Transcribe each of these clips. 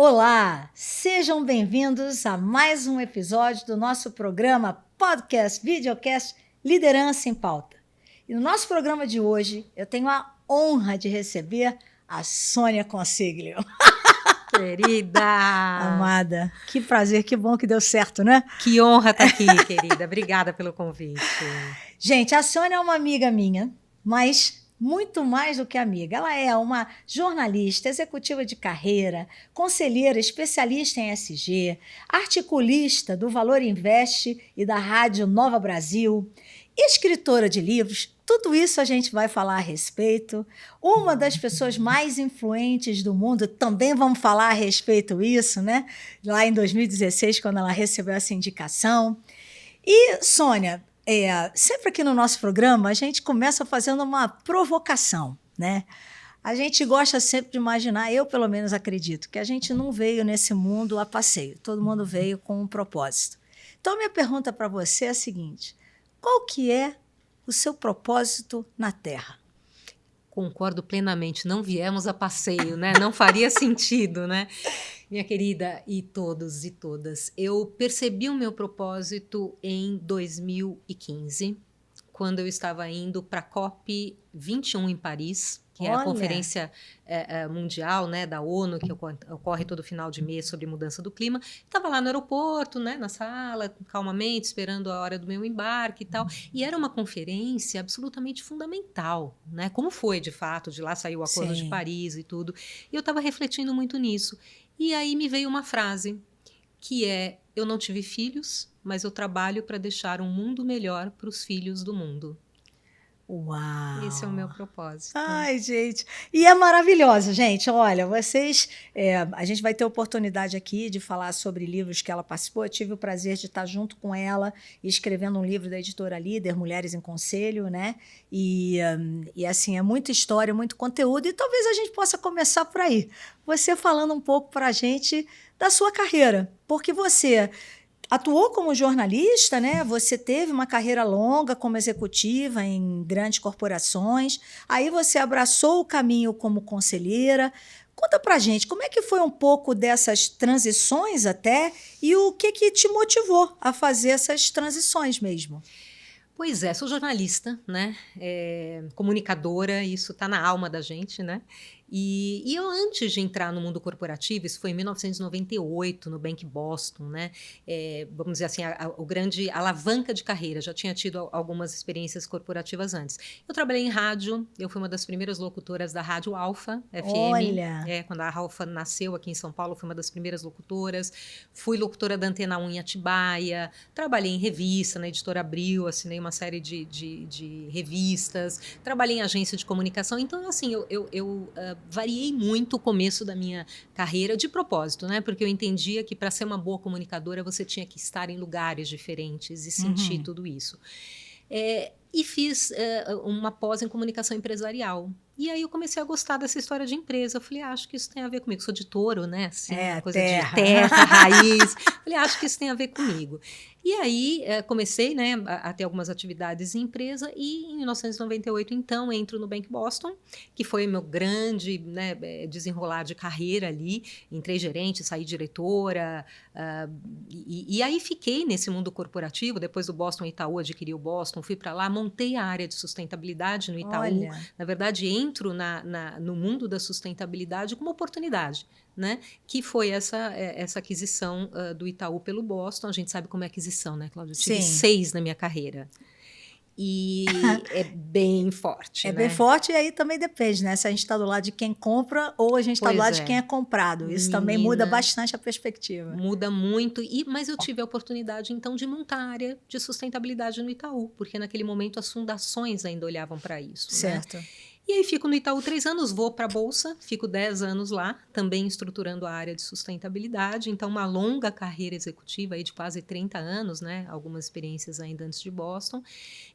Olá, sejam bem-vindos a mais um episódio do nosso programa Podcast, Videocast Liderança em Pauta. E no nosso programa de hoje, eu tenho a honra de receber a Sônia Consiglio. Querida! Amada, que prazer, que bom que deu certo, né? Que honra estar aqui, querida. Obrigada pelo convite. Gente, a Sônia é uma amiga minha, mas muito mais do que amiga. Ela é uma jornalista, executiva de carreira, conselheira, especialista em SG, articulista do Valor Invest e da Rádio Nova Brasil, escritora de livros. Tudo isso a gente vai falar a respeito. Uma das pessoas mais influentes do mundo, também vamos falar a respeito disso, né? Lá em 2016, quando ela recebeu essa indicação. E, Sônia, sempre aqui no nosso programa, a gente começa fazendo uma provocação, né? A gente gosta sempre de imaginar, eu pelo menos acredito, que a gente não veio nesse mundo a passeio. Todo mundo veio com um propósito. Então, minha pergunta para você é a seguinte: qual que é o seu propósito na Terra? Concordo plenamente, não viemos a passeio, né? Não faria sentido, né? Minha querida, e todos e todas, eu percebi o meu propósito em 2015, quando eu estava indo para a COP21 em Paris, que é a conferência mundial, né, da ONU, que ocorre todo final de mês sobre mudança do clima. Estava lá no aeroporto, né, na sala, calmamente, esperando a hora do meu embarque e tal. E era uma conferência absolutamente fundamental, né? Como foi, de fato, de lá saiu o Acordo de Paris e tudo. E eu estava refletindo muito nisso. E aí me veio uma frase, que é: eu não tive filhos, mas eu trabalho para deixar um mundo melhor para os filhos do mundo. Uau! Esse é o meu propósito. Ai, gente. E é maravilhosa, gente. Olha, vocês... a gente vai ter oportunidade aqui de falar sobre livros que ela participou. Eu tive o prazer de estar junto com ela escrevendo um livro da editora Líder, Mulheres em Conselho, né? E assim, é muita história, muito conteúdo. E talvez a gente possa começar por aí. Você falando um pouco para a gente da sua carreira. Porque você... atuou como jornalista, né? Você teve uma carreira longa como executiva em grandes corporações. Aí você abraçou o caminho como conselheira. Conta pra gente, como é que foi um pouco dessas transições até e o que te motivou a fazer essas transições mesmo? Pois é, sou jornalista, né? Comunicadora, isso está na alma da gente, né? E eu, antes de entrar no mundo corporativo, isso foi em 1998, no Bank Boston, né? Vamos dizer assim, o grande alavanca de carreira. Já tinha tido algumas experiências corporativas antes. Eu trabalhei em rádio, eu fui uma das primeiras locutoras da Rádio Alfa FM. Olha! Quando a Alfa nasceu aqui em São Paulo, fui uma das primeiras locutoras. Fui locutora da Antena 1 em Atibaia. Trabalhei em revista, na Editora Abril, assinei uma série de revistas. Trabalhei em agência de comunicação. Então, assim, eu variei muito o começo da minha carreira de propósito, né? Porque eu entendia que para ser uma boa comunicadora você tinha que estar em lugares diferentes e sentir tudo isso. E fiz uma pós em comunicação empresarial. E aí eu comecei a gostar dessa história de empresa. Eu falei, acho que isso tem a ver comigo. Sou de Touro, né? Assim, coisa terra. de terra, raiz. Falei, acho que isso tem a ver comigo. E aí comecei, né, a ter algumas atividades em empresa e em 1998, então, entro no Bank Boston, que foi meu grande, né, desenrolar de carreira ali. Entrei gerente, saí diretora, e aí fiquei nesse mundo corporativo. Depois do Boston, Itaú adquiriu o Boston, fui para lá, montei a área de sustentabilidade no Itaú. Olha. Na verdade, entro no mundo da sustentabilidade como oportunidade, né? Que foi essa aquisição do Itaú pelo Boston. A gente sabe como é aquisição, né, Cláudia? Eu tive 6 na minha carreira. E é bem forte, É né? bem forte, e aí também depende, né? Se a gente está do lado de quem compra ou a gente está do lado de quem é comprado. Isso também muda bastante a perspectiva. Muda muito, mas eu tive a oportunidade, então, de montar a área de sustentabilidade no Itaú, porque naquele momento as fundações ainda olhavam para isso. Certo. Né? E aí fico no Itaú 3 anos, vou para a Bolsa, fico 10 anos lá, também estruturando a área de sustentabilidade. Então, uma longa carreira executiva aí de quase 30 anos, né? Algumas experiências ainda antes de Boston.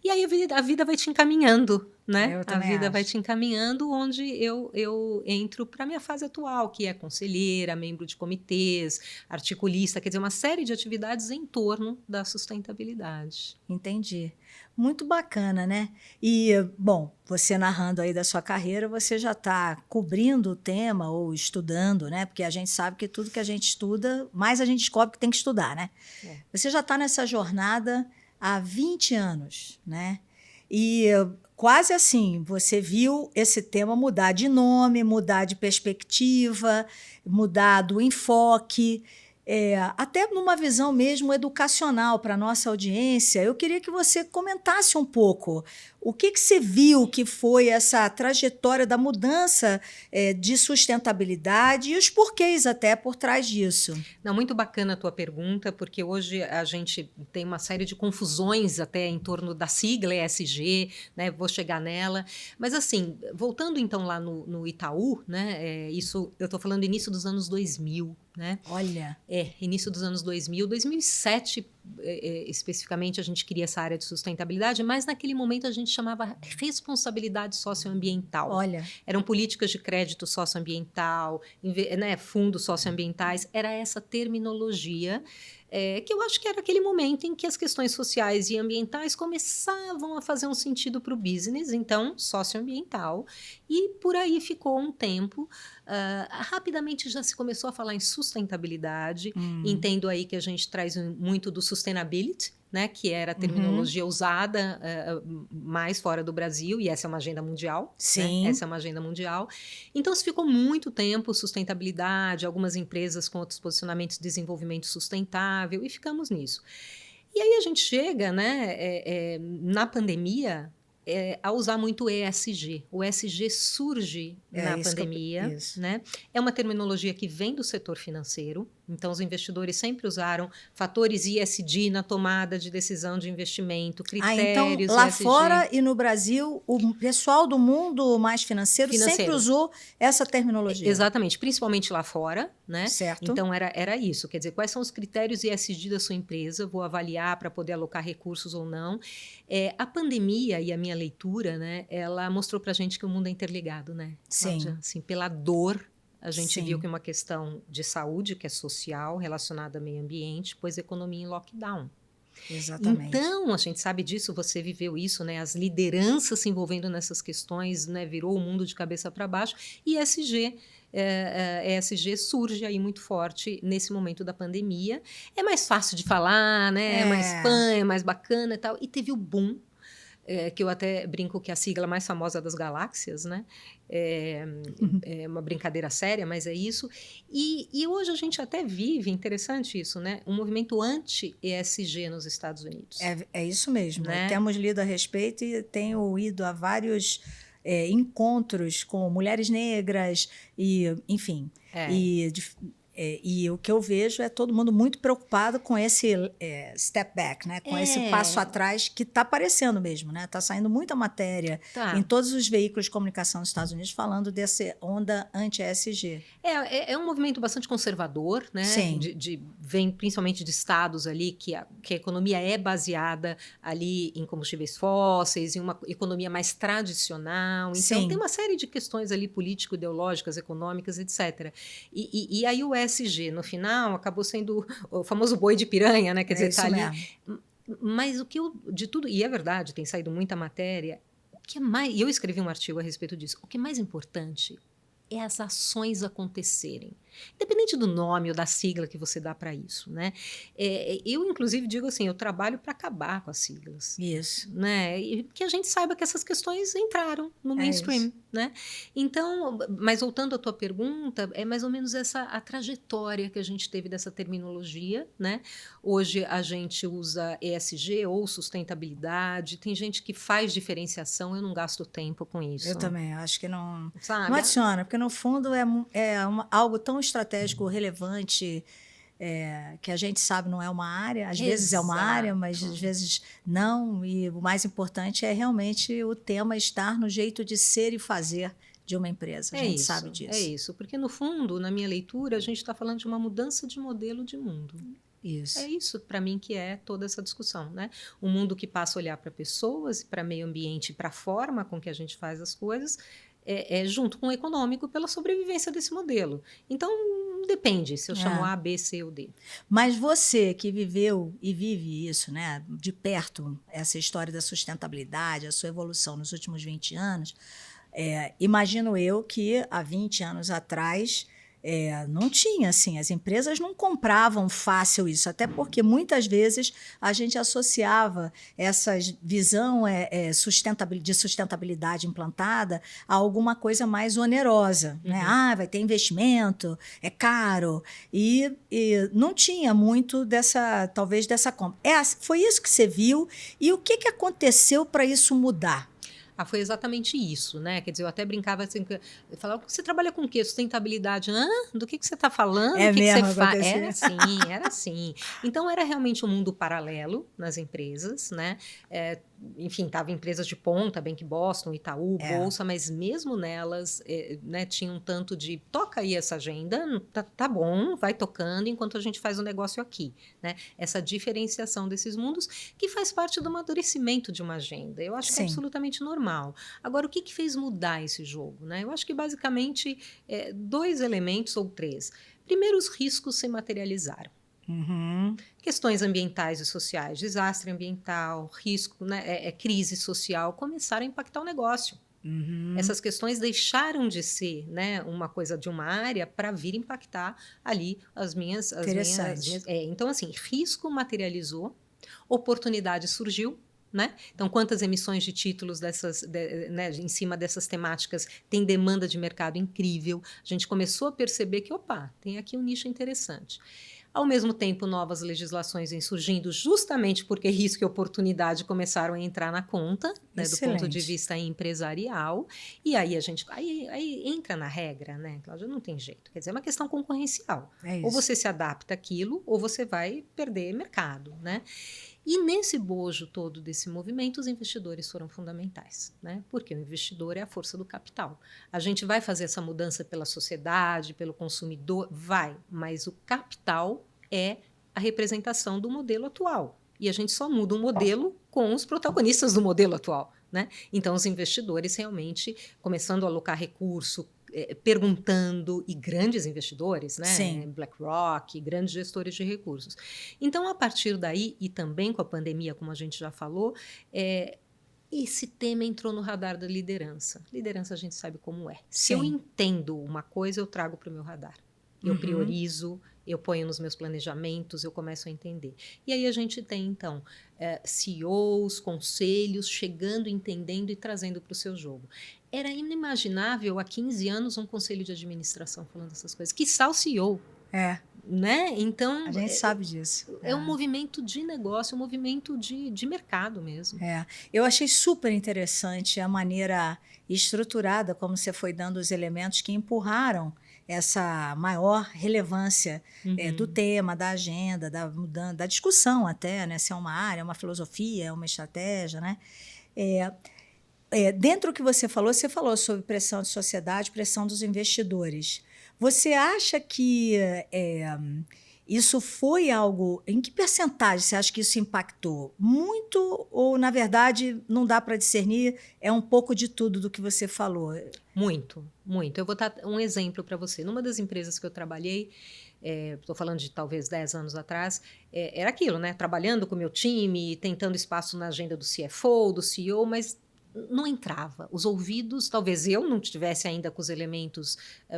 E aí a vida vai te encaminhando, né? Eu A também vida vai acho. te encaminhando onde eu entro para a minha fase atual, que é conselheira, membro de comitês, articulista, quer dizer, uma série de atividades em torno da sustentabilidade. Entendi. Muito bacana, né? E, bom, você narrando aí da sua carreira, você já está cobrindo o tema ou estudando, né? Porque a gente sabe que tudo que a gente estuda, mais a gente descobre que tem que estudar, né? É. Você já está nessa jornada há 20 anos, né? E quase assim, você viu esse tema mudar de nome, mudar de perspectiva, mudar do enfoque. Até numa visão mesmo educacional para a nossa audiência, eu queria que você comentasse um pouco o que você viu que foi essa trajetória da mudança de sustentabilidade e os porquês até por trás disso. Não, muito bacana a tua pergunta, porque hoje a gente tem uma série de confusões até em torno da sigla ESG, né? Vou chegar nela. Mas assim, voltando então lá no Itaú, né? Isso eu estou falando início dos anos 2000, né? Olha. Início dos anos 2000, 2007 especificamente a gente queria essa área de sustentabilidade, mas naquele momento a gente chamava responsabilidade socioambiental. Olha. Eram políticas de crédito socioambiental, né, fundos socioambientais, era essa terminologia que eu acho que era aquele momento em que as questões sociais e ambientais começavam a fazer um sentido para o business, então socioambiental, e por aí ficou um tempo. Rapidamente já se começou a falar em sustentabilidade, entendo aí que a gente traz muito do sustainability, né, que era a terminologia usada mais fora do Brasil, e essa é uma agenda mundial. Sim. Né? Essa é uma agenda mundial. Então, se ficou muito tempo sustentabilidade, algumas empresas com outros posicionamentos de desenvolvimento sustentável, e ficamos nisso. E aí a gente chega, né, na pandemia, a usar muito o ESG. O ESG surge na pandemia, né? É uma terminologia que vem do setor financeiro. Então, os investidores sempre usaram fatores ESG na tomada de decisão de investimento, critérios então, lá ESG. fora e no Brasil, o pessoal do mundo mais financeiro sempre usou essa terminologia. Exatamente, principalmente lá fora, né? Certo. Então, era isso. Quer dizer, quais são os critérios ESG da sua empresa? Vou avaliar para poder alocar recursos ou não. A pandemia e a minha leitura, né? Ela mostrou para a gente que o mundo é interligado, né? Sim. Cláudia? Assim, pela dor, a gente Sim. viu que é uma questão de saúde, que é social, relacionada ao meio ambiente, pois economia em lockdown. Exatamente. Então, a gente sabe disso, você viveu isso, né? As lideranças se envolvendo nessas questões, né? Virou o mundo de cabeça para baixo. E ESG surge aí muito forte nesse momento da pandemia. É mais fácil de falar, né? É mais fã, é mais bacana e tal. E teve o boom. Que eu até brinco que é a sigla mais famosa das galáxias, né? É uma brincadeira séria, mas é isso. E hoje a gente até vive, interessante isso, né? Um movimento anti-ESG nos Estados Unidos. É isso mesmo. Né? Temos lido a respeito e tenho ido a vários encontros com mulheres negras e, enfim, e o que eu vejo é todo mundo muito preocupado com esse step back, né? Com esse passo atrás que está aparecendo mesmo, né? Está saindo muita matéria em todos os veículos de comunicação dos Estados Unidos falando dessa onda anti-ESG. É um movimento bastante conservador, né? Sim. Vem principalmente de estados ali que a economia é baseada ali em combustíveis fósseis, em uma economia mais tradicional. Então, Sim. tem uma série de questões ali político-ideológicas, econômicas, etc. E aí o ESG, no final, acabou sendo o famoso boi de piranha, né? Quer dizer, isso tá ali. Mesmo. Mas de tudo, e é verdade, tem saído muita matéria, o que é mais, e eu escrevi um artigo a respeito disso, o que é mais importante é as ações acontecerem. Independente do nome ou da sigla que você dá para isso, né? Eu, inclusive, digo assim, eu trabalho para acabar com as siglas. Isso. Né? E que a gente saiba que essas questões entraram no mainstream, né? Então, mas voltando à tua pergunta, é mais ou menos a trajetória que a gente teve dessa terminologia, né? Hoje a gente usa ESG ou sustentabilidade, tem gente que faz diferenciação, eu não gasto tempo com isso. Eu também, acho que não, sabe? Não adiciona, porque no fundo algo tão estratégico, relevante, que a gente sabe não é uma área, às vezes é uma área, mas às vezes não, e o mais importante é realmente o tema estar no jeito de ser e fazer de uma empresa, a gente sabe disso. É isso, porque no fundo, na minha leitura, a gente está falando de uma mudança de modelo de mundo. Isso. É isso, para mim, que é toda essa discussão, né? Um mundo que passa a olhar para pessoas, para meio ambiente, para a forma com que a gente faz as coisas, junto com o econômico pela sobrevivência desse modelo. Então, depende se eu chamo É. A, B, C ou D. Mas você que viveu e vive isso, né, de perto, essa história da sustentabilidade, a sua evolução nos últimos 20 anos, imagino eu que há 20 anos atrás não tinha, assim, as empresas não compravam fácil isso, até porque muitas vezes a gente associava essa visão de sustentabilidade implantada a alguma coisa mais onerosa, né? Ah, vai ter investimento, é caro, e não tinha muito talvez dessa compra. Foi isso que você viu, e o que aconteceu para isso mudar? Foi exatamente isso, né? Quer dizer, eu até brincava assim, eu falava, você trabalha com o quê? Sustentabilidade? Hã? Do que você está falando? É O que você mesmo faz? acontecer? Era assim. Então, era realmente um mundo paralelo nas empresas, né? Enfim, tava empresas de ponta, Bank Boston, Itaú, É, Bolsa, mas mesmo nelas, né, tinha um tanto de, toca aí essa agenda, tá bom, vai tocando enquanto a gente faz o negócio aqui, né? Essa diferenciação desses mundos que faz parte do amadurecimento de uma agenda. Eu acho que é sim. absolutamente normal. Agora, o que fez mudar esse jogo, né? Eu acho que basicamente 2 elementos ou 3. Primeiro, os riscos se materializaram. Uhum. Questões ambientais e sociais, desastre ambiental, risco, né, crise social, começaram a impactar o negócio. Uhum. Essas questões deixaram de ser, né, uma coisa de uma área para vir impactar ali as minhas. Interessante. Então, assim, risco materializou, oportunidade surgiu. Né? Então, quantas emissões de títulos né, em cima dessas temáticas tem demanda de mercado incrível? A gente começou a perceber que, opa, tem aqui um nicho interessante. Ao mesmo tempo, novas legislações vêm surgindo justamente porque risco e oportunidade começaram a entrar na conta, né, do ponto de Excelente. vista empresarial, e aí a gente aí entra na regra, né, Cláudia? Não tem jeito. Quer dizer, é uma questão concorrencial. É Ou isso. você se adapta àquilo, ou você vai perder mercado, né? E nesse bojo todo desse movimento, os investidores foram fundamentais, né? Porque o investidor é a força do capital. A gente vai fazer essa mudança pela sociedade, pelo consumidor? Vai, mas o capital é a representação do modelo atual. E a gente só muda o modelo com os protagonistas do modelo atual, né? Então, os investidores realmente começando a alocar recurso, perguntando, e grandes investidores, né? Sim. BlackRock, grandes gestores de recursos. Então, a partir daí, e também com a pandemia, como a gente já falou, esse tema entrou no radar da liderança. Liderança a gente sabe como é. Se eu Sim. entendo uma coisa, eu trago para o meu radar. Eu priorizo, eu ponho nos meus planejamentos, eu começo a entender. E aí a gente tem, então, CEOs, conselhos, chegando, entendendo e trazendo para o seu jogo. Era inimaginável há 15 anos um conselho de administração falando essas coisas. Quiçá o CEO, É, né? Então, a gente sabe disso. é um movimento de negócio, um movimento de mercado mesmo. Eu achei super interessante a maneira estruturada como você foi dando os elementos que empurraram essa maior relevância do tema, da agenda, da mudança, da discussão até, né? Se é uma área, é uma filosofia, é uma estratégia, né? Dentro do que você falou sobre pressão de sociedade, pressão dos investidores. Você acha que isso foi algo... Em que percentagem você acha que isso impactou? Muito ou, na verdade, não dá para discernir? É um pouco de tudo do que você falou. Muito, muito. Eu vou dar um exemplo para você. Numa das empresas que eu trabalhei, estou falando de talvez 10 anos atrás, era aquilo, né? Trabalhando com o meu time, tentando espaço na agenda do CFO, do CEO, mas não entrava. Os ouvidos, talvez eu não estivesse ainda com os elementos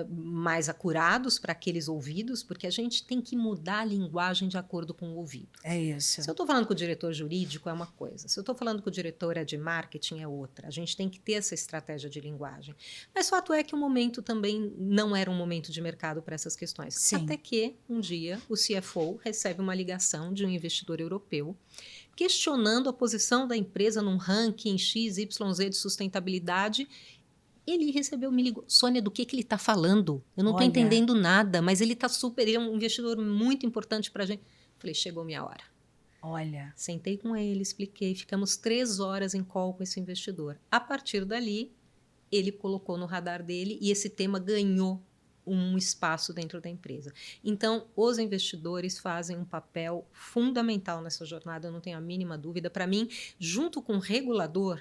mais acurados para aqueles ouvidos, porque a gente tem que mudar a linguagem de acordo com o ouvido. É isso. Se eu estou falando com o diretor jurídico, é uma coisa. Se eu estou falando com o diretor de marketing, é outra. A gente tem que ter essa estratégia de linguagem. Mas o fato é que o momento também não era um momento de mercado para essas questões. Sim. Até que, um dia, o CFO recebe uma ligação de um investidor europeu questionando a posição da empresa num ranking XYZ de sustentabilidade. Ele recebeu, me ligou. Sônia, do que ele está falando? Eu não estou Olha. entendendo nada, mas ele está super... Ele é um investidor muito importante para a gente. Falei, chegou minha hora. Olha. Sentei com ele, expliquei, ficamos 3 horas em call com esse investidor. A partir dali, ele colocou no radar dele e esse tema ganhou um espaço dentro da empresa. Então, os investidores fazem um papel fundamental nessa jornada, eu não tenho a mínima dúvida. Para mim, junto com o regulador,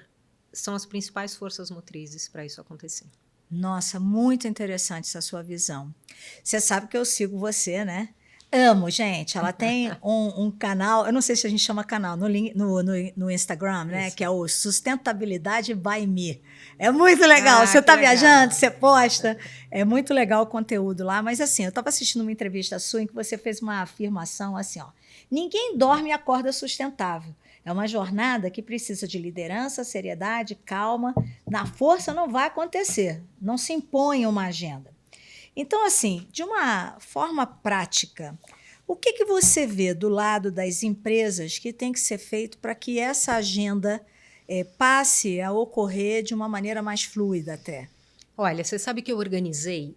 são as principais forças motrizes para isso acontecer. Nossa, muito interessante essa sua visão. Você sabe que eu sigo você, né? Amo, gente. Ela tem um canal, eu não sei se a gente chama canal, no Instagram, né? Isso. Que é o Sustentabilidade by Me. É muito legal. Você tá legal. viajando, você posta. É muito legal o conteúdo lá. Mas assim, eu estava assistindo uma entrevista sua em que você fez uma afirmação assim, ó. Ninguém dorme e acorda sustentável. É uma jornada que precisa de liderança, seriedade, calma. Na força não vai acontecer. Não se impõe uma agenda. Então, assim, de uma forma prática, o que você vê do lado das empresas que tem que ser feito para que essa agenda passe a ocorrer de uma maneira mais fluida até? Olha, você sabe que eu organizei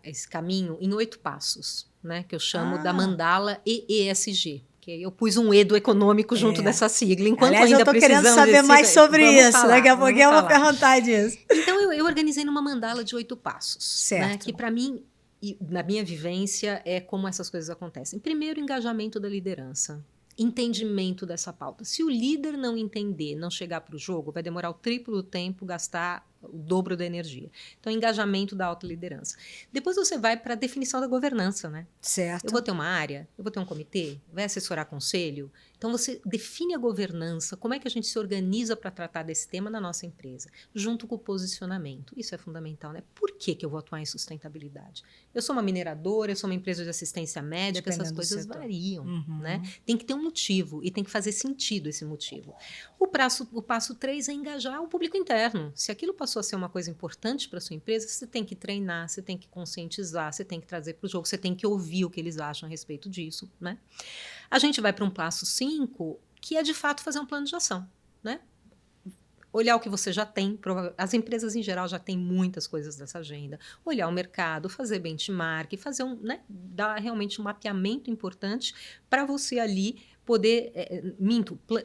esse caminho em 8 passos, né? Que eu chamo da mandala ESG. Eu pus um E do econômico junto dessa sigla. Enquanto Aliás, ainda eu estou querendo saber mais sobre isso. Daqui a pouquinho eu vou perguntar disso. Então, eu organizei numa mandala de 8 passos. Certo. Né, que, para mim, e na minha vivência, é como essas coisas acontecem. Primeiro, engajamento da liderança. Entendimento dessa pauta. Se o líder não entender, não chegar para o jogo, vai demorar o triplo do tempo, gastar o dobro da energia. Então, engajamento da alta liderança. Depois você vai para a definição da governança, né? Certo. Eu vou ter uma área, eu vou ter um comitê, vai assessorar conselho. Então, você define a governança, como é que a gente se organiza para tratar desse tema na nossa empresa, junto com o posicionamento. Isso é fundamental, né? Por que eu vou atuar em sustentabilidade? Eu sou uma mineradora, eu sou uma empresa de assistência médica, essas coisas variam, né? Tem que ter um motivo e tem que fazer sentido esse motivo. O passo 3 é engajar o público interno. Se aquilo passou a ser uma coisa importante para a sua empresa, você tem que treinar, você tem que conscientizar, você tem que trazer para o jogo, você tem que ouvir o que eles acham a respeito disso, né? A gente vai para um passo 5, que é de fato fazer um plano de ação, né? Olhar o que você já tem, as empresas em geral já têm muitas coisas dessa agenda. Olhar o mercado, fazer benchmark, fazer dar realmente um mapeamento importante para você ali poder,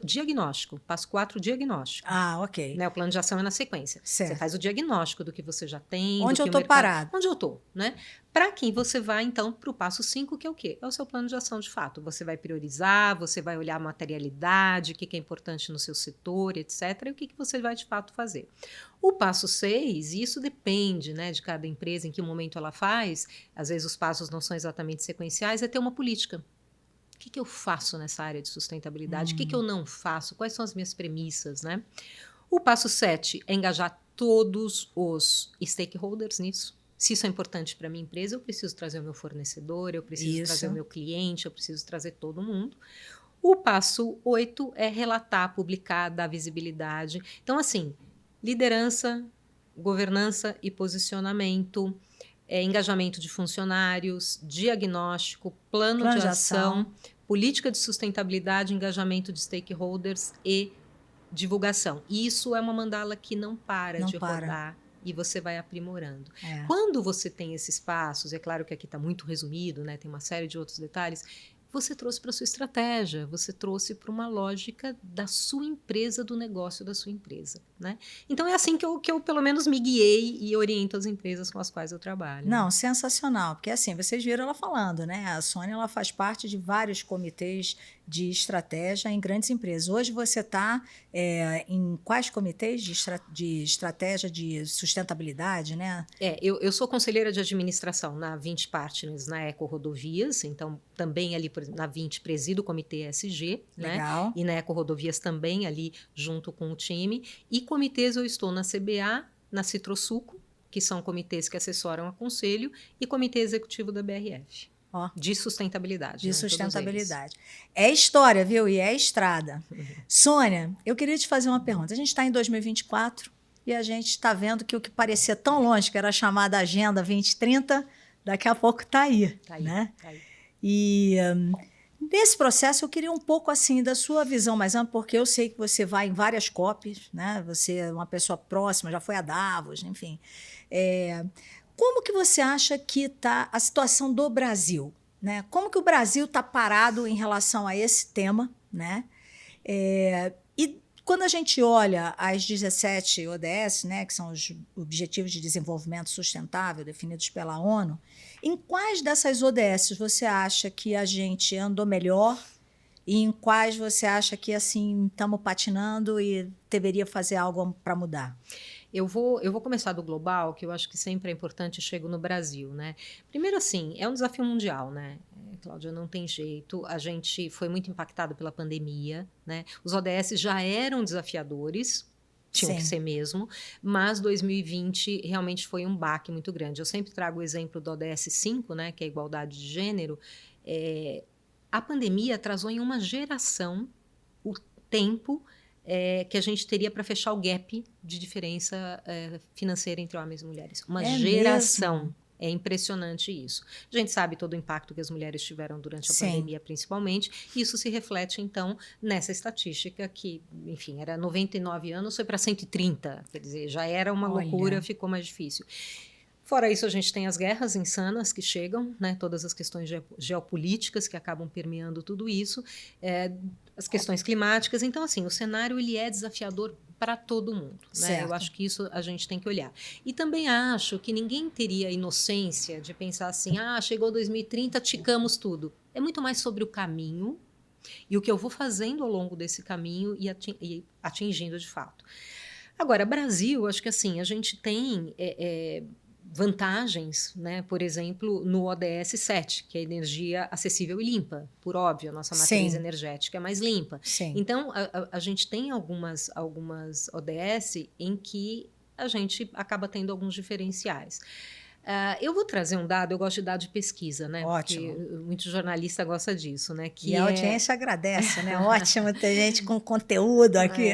diagnóstico, passo 4, diagnóstico. Ok. Né? O plano de ação é na sequência. Certo. Você faz o diagnóstico do que você já tem. Onde eu estou parado. Onde eu estou, né? Para quem você vai, então, para o passo 5, que é o quê? É o seu plano de ação, de fato. Você vai priorizar, você vai olhar a materialidade, o que é importante no seu setor, etc. E o que você vai, de fato, fazer. O passo 6, e isso depende, né, de cada empresa, em que momento ela faz, às vezes os passos não são exatamente sequenciais, é ter uma política. O que eu faço nessa área de sustentabilidade? O que eu não faço? Quais são as minhas premissas, né? O passo 7 é engajar todos os stakeholders nisso. Se isso é importante para a minha empresa, eu preciso trazer o meu fornecedor, eu preciso trazer o meu cliente, eu preciso trazer todo mundo. O passo 8 é relatar, publicar, dar visibilidade. Então, assim, liderança, governança e posicionamento, engajamento de funcionários, diagnóstico, plano de ação, política de sustentabilidade, engajamento de stakeholders e divulgação. Isso é uma mandala que não para de rodar e você vai aprimorando. Quando você tem esses passos, é claro que aqui está muito resumido, né? Tem uma série de outros detalhes, você trouxe para a sua estratégia, você trouxe para uma lógica da sua empresa, do negócio da sua empresa, né? Então, é assim que eu pelo menos, me guiei e oriento as empresas com as quais eu trabalho. Não, sensacional, porque assim, vocês viram ela falando, né? A Sônia, ela faz parte de vários comitês de estratégia em grandes empresas. Hoje você está em quais comitês de estratégia de sustentabilidade, né? Eu sou conselheira de administração na 20 Partners, na Eco Rodovias, então também ali na 20 presido o comitê ESG, Legal. Né? E na Eco Rodovias também ali junto com o time. E comitês eu estou na CBA, na Citrosuco, que são comitês que assessoram a conselho, e comitê executivo da BRF. De sustentabilidade. De sustentabilidade. É história, viu? E é estrada. Sônia, eu queria te fazer uma pergunta. A gente está em 2024 e a gente está vendo que o que parecia tão longe, que era a chamada Agenda 2030, daqui a pouco está aí. Né? Tá aí. E nesse processo eu queria um pouco assim da sua visão mais ampla, porque eu sei que você vai em várias COPs, né? Você é uma pessoa próxima, já foi a Davos, enfim. Como que você acha que está a situação do Brasil? Né? Como que o Brasil está parado em relação a esse tema? Né? E quando a gente olha as 17 ODS, né, que são os Objetivos de Desenvolvimento Sustentável definidos pela ONU, em quais dessas ODS você acha que a gente andou melhor e em quais você acha que assim estamos patinando e deveria fazer algo para mudar? Eu vou começar do global, que eu acho que sempre é importante, chego no Brasil, né? Primeiro, assim, é um desafio mundial, né? Cláudia, não tem jeito. A gente foi muito impactado pela pandemia, né? Os ODS já eram desafiadores, tinham que Sim. ser mesmo, mas 2020 realmente foi um baque muito grande. Eu sempre trago o exemplo do ODS 5, né? Que é a igualdade de gênero. A pandemia atrasou em uma geração o tempo que a gente teria para fechar o gap de diferença financeira entre homens e mulheres. Uma É geração. mesmo? É impressionante isso. A gente sabe todo o impacto que as mulheres tiveram durante a Sim. pandemia, principalmente. Isso se reflete, então, nessa estatística que, enfim, era 99 anos, foi para 130. Quer dizer, já era uma loucura, ficou mais difícil. Fora isso, a gente tem as guerras insanas que chegam, né? Todas as questões geopolíticas que acabam permeando tudo isso, as questões climáticas. Então, assim, o cenário ele é desafiador para todo mundo. Né? Eu acho que isso a gente tem que olhar. E também acho que ninguém teria a inocência de pensar assim, chegou 2030, ticamos tudo. É muito mais sobre o caminho e o que eu vou fazendo ao longo desse caminho e atingindo de fato. Agora, Brasil, acho que assim, a gente tem vantagens, né? Por exemplo, no ODS 7, que é energia acessível e limpa, por óbvio, a nossa matriz energética é mais limpa. Sim. Então, a gente tem algumas ODS em que a gente acaba tendo alguns diferenciais. Eu vou trazer um dado, eu gosto de dado de pesquisa, né? Ótimo. Porque muito jornalista gosta disso, né? E a audiência agradece, né? Ótimo ter gente com conteúdo aqui.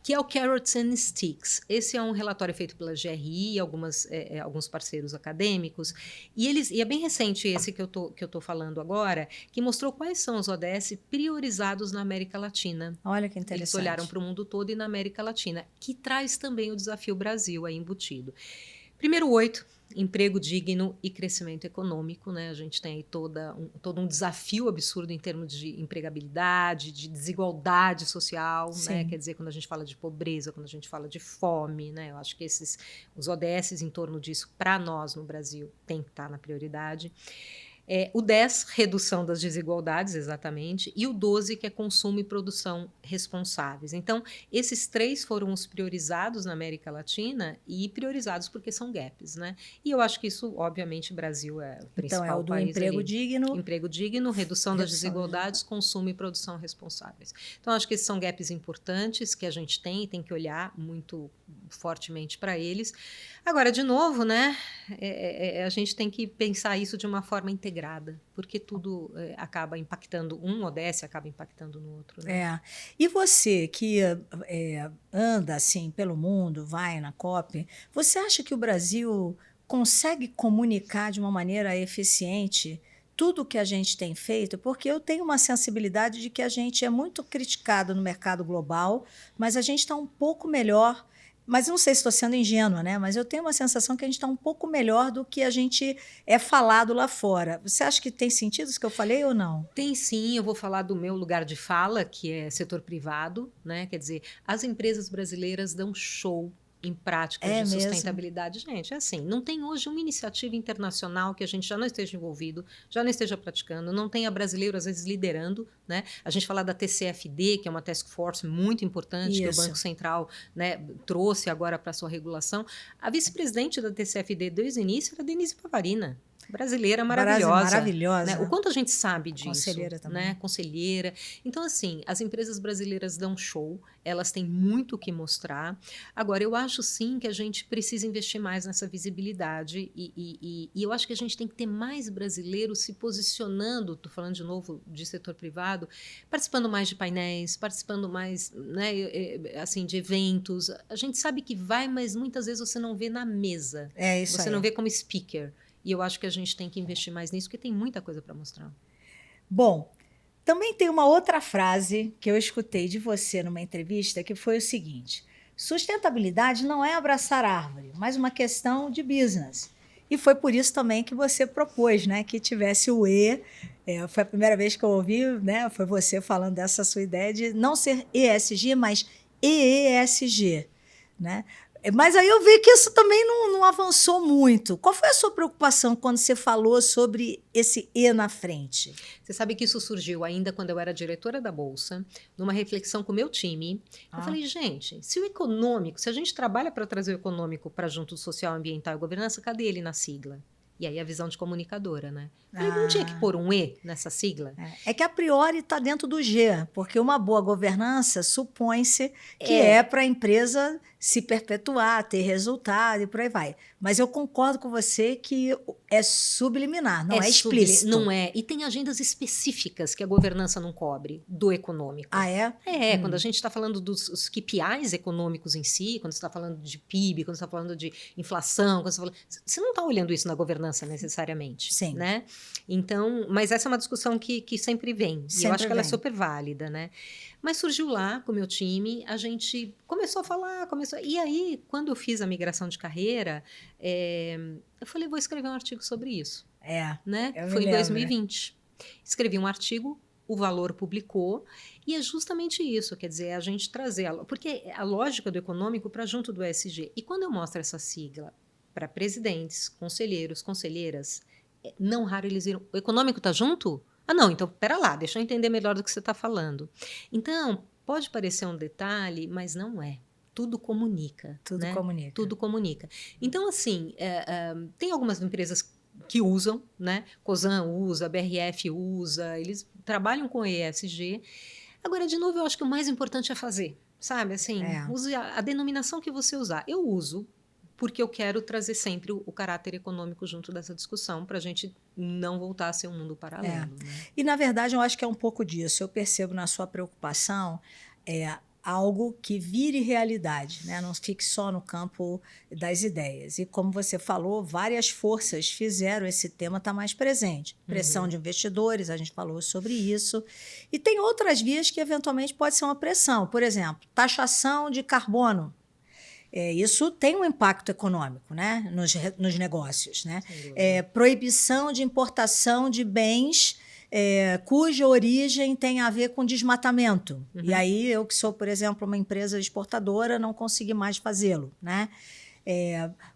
Que é o Carrots and Sticks. Esse é um relatório feito pela GRI e alguns parceiros acadêmicos. E é bem recente esse que eu tô falando agora, que mostrou quais são os ODS priorizados na América Latina. Olha que interessante. Eles olharam para o mundo todo e na América Latina, que traz também o desafio Brasil aí embutido. Primeiro 8, emprego digno e crescimento econômico, né? A gente tem aí todo um desafio absurdo em termos de empregabilidade, de desigualdade social, né? Quer dizer, quando a gente fala de pobreza, quando a gente fala de fome, né? Eu acho que os ODS em torno disso, para nós no Brasil, tem que estar na prioridade. O 10, redução das desigualdades, exatamente, e o 12, que é consumo e produção responsáveis. Então, esses 3 foram os priorizados na América Latina e priorizados porque são gaps, né? E eu acho que isso, obviamente, o Brasil é o principal então, é o do país emprego ali. digno. Emprego digno, redução das desigualdades, consumo e produção responsáveis. Então, acho que esses são gaps importantes que a gente tem e tem que olhar muito fortemente para eles. Agora, de novo, né? A gente tem que pensar isso de uma forma integrada, porque tudo acaba impactando, um ODS acaba impactando no outro. Né? E você que anda assim pelo mundo, vai na COP, você acha que o Brasil consegue comunicar de uma maneira eficiente tudo o que a gente tem feito? Porque eu tenho uma sensibilidade de que a gente é muito criticado no mercado global, mas a gente está um pouco melhor. Mas não sei se estou sendo ingênua, né? Mas eu tenho uma sensação que a gente está um pouco melhor do que a gente é falado lá fora. Você acha que tem sentido isso que eu falei ou não? Tem sim, eu vou falar do meu lugar de fala, que é setor privado, né? Quer dizer, as empresas brasileiras dão show em práticas de sustentabilidade. Gente, é assim, não tem hoje uma iniciativa internacional que a gente já não esteja envolvido, já não esteja praticando, não tenha brasileiro, às vezes, liderando, né? A gente fala da TCFD, que é uma task force muito importante, que o Banco Central, né, trouxe agora para a sua regulação. A vice-presidente da TCFD desde o início era Denise Pavarina. Brasileira maravilhosa. Maravilhosa. Né? O quanto a gente sabe disso. Conselheira também. Né? Conselheira. Então, assim, as empresas brasileiras dão show, elas têm muito o que mostrar. Agora, eu acho sim que a gente precisa investir mais nessa visibilidade e eu acho que a gente tem que ter mais brasileiros se posicionando, estou falando de novo de setor privado, participando mais de painéis, participando mais, né, assim, de eventos. A gente sabe que vai, mas muitas vezes você não vê na mesa. Você não vê como speaker. E eu acho que a gente tem que investir mais nisso, porque tem muita coisa para mostrar. Bom, também tem uma outra frase que eu escutei de você numa entrevista, que foi o seguinte: sustentabilidade não é abraçar árvore, mas uma questão de business. E foi por isso também que você propôs, né, que tivesse o E. Foi a primeira vez que eu ouvi, né, foi você falando dessa sua ideia de não ser ESG, mas EESG, né? Mas aí eu vi que isso também não avançou muito. Qual foi a sua preocupação quando você falou sobre esse E na frente? Você sabe que isso surgiu ainda quando eu era diretora da Bolsa, numa reflexão com o meu time. Eu falei, gente, se o econômico, se a gente trabalha para trazer o econômico para junto do social, ambiental e governança, cadê ele na sigla? E aí a visão de comunicadora, né? Falei, não tinha que pôr um E nessa sigla? É que a priori está dentro do G, porque uma boa governança supõe-se que é para a empresa se perpetuar, ter resultado e por aí vai. Mas eu concordo com você que é subliminar, não é explícito. Não é. E tem agendas específicas que a governança não cobre do econômico. Ah, é? Quando a gente está falando dos KPIs econômicos em si, quando você está falando de PIB, quando você está falando de inflação, você não está olhando isso na governança necessariamente. Sim. Né? Então, mas essa é uma discussão que sempre vem. E eu acho que ela é super válida, né? Mas surgiu lá com o meu time, a gente começou a falar, e aí, quando eu fiz a migração de carreira, eu falei, vou escrever um artigo sobre isso. Né? Foi em 2020. Escrevi um artigo, o Valor publicou, e é justamente isso, quer dizer, a gente trazer, porque a lógica do econômico para junto do ESG. E quando eu mostro essa sigla para presidentes, conselheiros, conselheiras, não raro eles viram, o econômico está junto? Ah, não, então, pera lá, deixa eu entender melhor do que você está falando. Então, pode parecer um detalhe, mas não é. Tudo comunica. Tudo né? comunica. Tudo comunica. Então, assim, tem algumas empresas que usam, né? Cosan usa, a BRF usa, eles trabalham com ESG. Agora, de novo, eu acho que o mais importante é fazer, sabe? Assim, use a denominação que você usar. Eu uso, porque eu quero trazer sempre o caráter econômico junto dessa discussão, para a gente não voltar a ser um mundo paralelo. Né? E, na verdade, eu acho que é um pouco disso. Eu percebo na sua preocupação algo que vire realidade, né? Não fique só no campo das ideias. E, como você falou, várias forças fizeram esse tema estar mais presente. Pressão de investidores, a gente falou sobre isso. E tem outras vias que, eventualmente, pode ser uma pressão. Por exemplo, taxação de carbono. Isso tem um impacto econômico, né, nos negócios. Né? Proibição de importação de bens cuja origem tem a ver com desmatamento. E aí, eu que sou, por exemplo, uma empresa exportadora, não consegui mais fazê-lo. Né?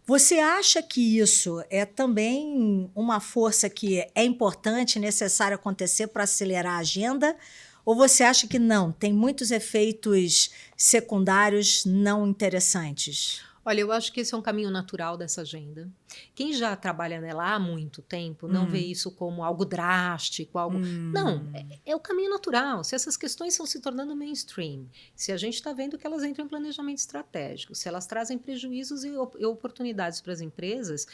Você acha que isso é também uma força que é importante, necessária acontecer para acelerar a agenda? Ou você acha que não? Tem muitos efeitos secundários não interessantes? Olha, eu acho que esse é um caminho natural dessa agenda. Quem já trabalha nela há muito tempo não vê isso como algo drástico, algo... Não, é o caminho natural. Se essas questões estão se tornando mainstream, se a gente está vendo que elas entram em planejamento estratégico, se elas trazem prejuízos e oportunidades para as empresas,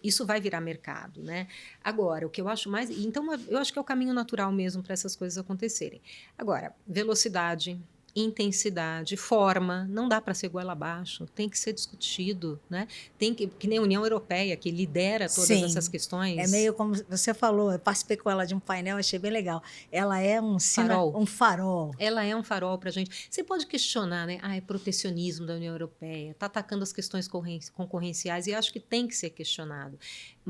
isso vai virar mercado, né? Agora, o que eu acho mais... Então, eu acho que é o caminho natural mesmo para essas coisas acontecerem. Agora, velocidade, intensidade, forma, não dá para ser goela abaixo, tem que ser discutido, né? Tem que nem a União Europeia, que lidera todas essas questões. É meio como você falou, eu participei com ela de um painel, achei bem legal. Ela é um farol. Ela é um farol para a gente. Você pode questionar, né? É protecionismo da União Europeia, está atacando as questões concorrenciais, e acho que tem que ser questionado.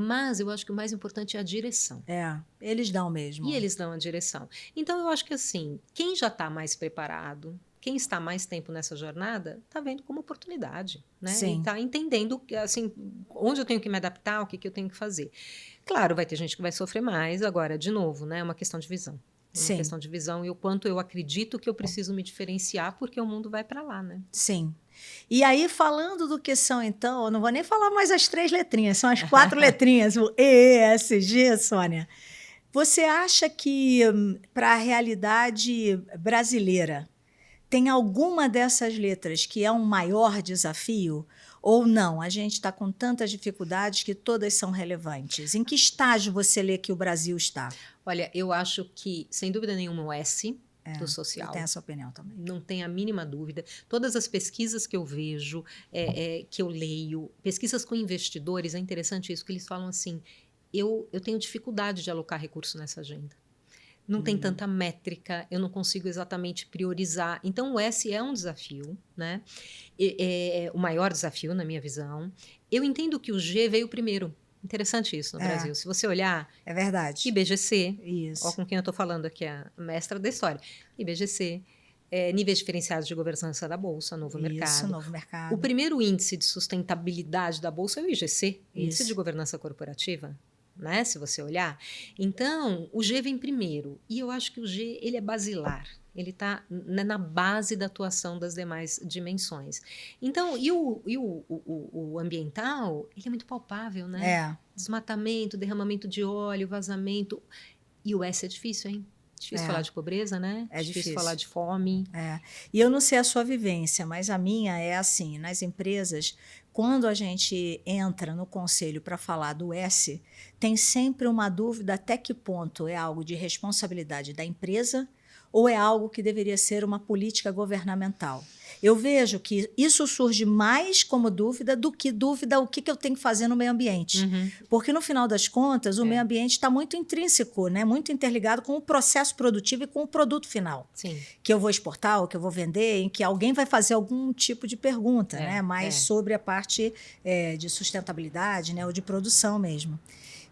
Mas eu acho que o mais importante é a direção. Eles dão mesmo. E eles dão a direção. Então, eu acho que assim, quem já está mais preparado, quem está mais tempo nessa jornada, está vendo como oportunidade, né? Sim. E está entendendo assim, onde eu tenho que me adaptar, o que eu tenho que fazer. Claro, vai ter gente que vai sofrer mais, agora, de novo, né? É uma questão de visão. É uma questão de visão e o quanto eu acredito que eu preciso me diferenciar, porque o mundo vai para lá, né? Sim. E aí, falando do que são, então, eu não vou nem falar mais as 3 letrinhas, são as 4 letrinhas, o EESG, Sônia. Você acha que, para a realidade brasileira, tem alguma dessas letras que é um maior desafio? Ou não? A gente está com tantas dificuldades que todas são relevantes. Em que estágio você lê que o Brasil está? Olha, eu acho que, sem dúvida nenhuma, o S do social. Eu tenho essa opinião também. Não tenho a mínima dúvida. Todas as pesquisas que eu vejo, que eu leio, pesquisas com investidores, é interessante isso, que eles falam assim, eu tenho dificuldade de alocar recurso nessa agenda. Não tem tanta métrica, eu não consigo exatamente priorizar. Então, o S é um desafio, né? É o maior desafio, na minha visão. Eu entendo que o G veio primeiro, Interessante isso no É. Brasil. Se você olhar, É verdade. IBGC, Isso. ó com quem eu estou falando aqui, a mestra da história, IBGC, níveis diferenciados de governança da Bolsa, novo Isso, mercado. novo O mercado. primeiro índice de sustentabilidade da Bolsa é o IGC, Índice Isso. de Governança Corporativa, né? Se você olhar. Então, o G vem primeiro. E eu acho que o G ele é basilar. Ele está na base da atuação das demais dimensões. Então, o ambiental, ele é muito palpável, né? É. Desmatamento, derramamento de óleo, vazamento. E o S é difícil, hein? Difícil falar de pobreza, né? É difícil falar de fome. É. E eu não sei a sua vivência, mas a minha é assim, nas empresas, quando a gente entra no conselho para falar do S, tem sempre uma dúvida até que ponto é algo de responsabilidade da empresa ou é algo que deveria ser uma política governamental. Eu vejo que isso surge mais como dúvida do que dúvida o que eu tenho que fazer no meio ambiente. Uhum. Porque, no final das contas, o meio ambiente está muito intrínseco, né? Muito interligado com o processo produtivo e com o produto final. Sim. Que eu vou exportar ou que eu vou vender, em que alguém vai fazer algum tipo de pergunta, né? Mais sobre a parte de sustentabilidade, né? Ou de produção mesmo.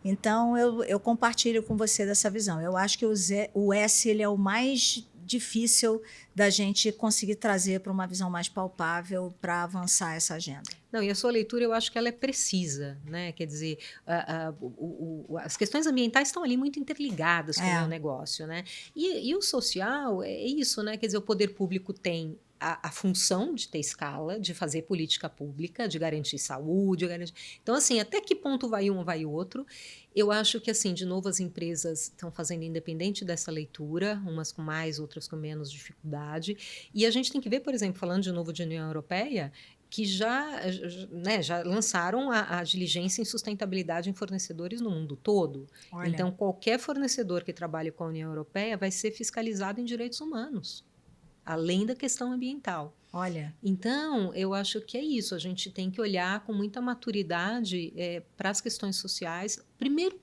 Então, eu compartilho com você dessa visão. Eu acho que o S ele é o mais difícil da gente conseguir trazer para uma visão mais palpável para avançar essa agenda. Não, e a sua leitura eu acho que ela é precisa, né? Quer dizer, as questões ambientais estão ali muito interligadas com o meu negócio, né? E o social é isso, né? Quer dizer, o poder público tem a função de ter escala, de fazer política pública, de garantir saúde, Então, assim, até que ponto vai um, vai o outro? Eu acho que, assim, de novo, as empresas estão fazendo independente dessa leitura, umas com mais, outras com menos dificuldade. E a gente tem que ver, por exemplo, falando de novo de União Europeia, que já lançaram a diligência em sustentabilidade em fornecedores no mundo todo. Olha. Então, qualquer fornecedor que trabalhe com a União Europeia vai ser fiscalizado em direitos humanos, além da questão ambiental. Olha. Então, eu acho que é isso. A gente tem que olhar com muita maturidade para as questões sociais. Primeiro,